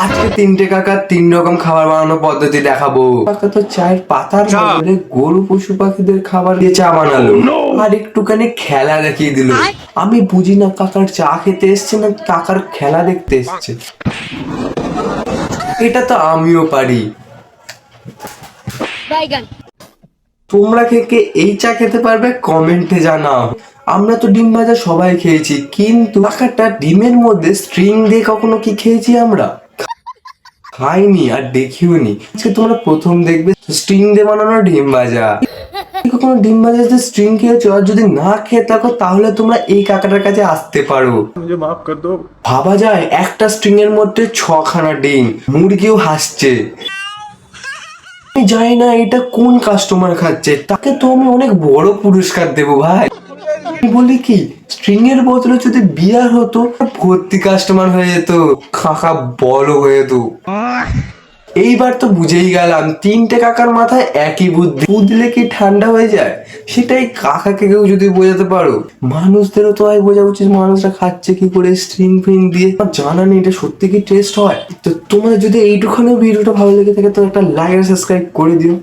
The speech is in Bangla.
আজকে তিনটে কাকা তিন রকম খাবার বানানোর পদ্ধতি দেখাবো। কাকা তো চায়ের পাতার বদলে গরু পশু পাখিদের খাবার দিয়ে চা বানালো আর একটুখানি খেলা দেখিয়ে দিল। আমি বুঝি না কাকার চা খেতে এসছে না কাকার খেলা দেখতে এসছে। এটা তো আমিও পারি। তোমরা কে কে এই চা খেতে পারবে কমেন্টে জানাও। আমরা তো ডিম ভাজা সবাই খেয়েছি, কিন্তু কাকাটা ডিমের মধ্যে স্ট্রিং দিয়ে কখনো কি খেয়েছি আমরা? খাইনি আর দেখিও নি। আজকে তোমরা প্রথম দেখবে স্ট্রিং দিয়ে বানানো ডিম ভাজা। কখনো ডিম ভাজাতে স্ট্রিং খেয়েছো? আর যদি না খেয়ে থাকো তাহলে তোমরা এই কাকাটার কাছে আসতে পারো। ভাবা যায় একটা স্ট্রিং এর মধ্যে 6খানা ডিম। মুরগিও হাসছে। আমি জানি না এটা কোন কাস্টমার খাচ্ছে, তাকে তো আমি অনেক বড় পুরস্কার দেবো ভাই। বলি কি, স্ট্রিং এর বদলে যদি বিয়ার হতো ভর্তি কাস্টমার হয়ে যেত, কাকা বড় হয়ে যেত। এইবার তো বুঝেই গেলাম তিনটে কাকার মাথায় একই বুদ্ধি। বুঝলে কি ঠান্ডা হয়ে যায়, সেটাই কাকাকে কেউ যদি বোঝাতে পারো। মানুষদেরও তো বোঝা উচিত মানুষরা খাচ্ছে কি করে স্ট্রিং ফিং দিয়ে। জানা নেই এটা সত্যি কি টেস্ট হয়। তো তোমাদের যদি এইটুখানি ভিডিওটা ভালো লেগে থাকে তো একটা লাইক আর সাবস্ক্রাইব করে দিও।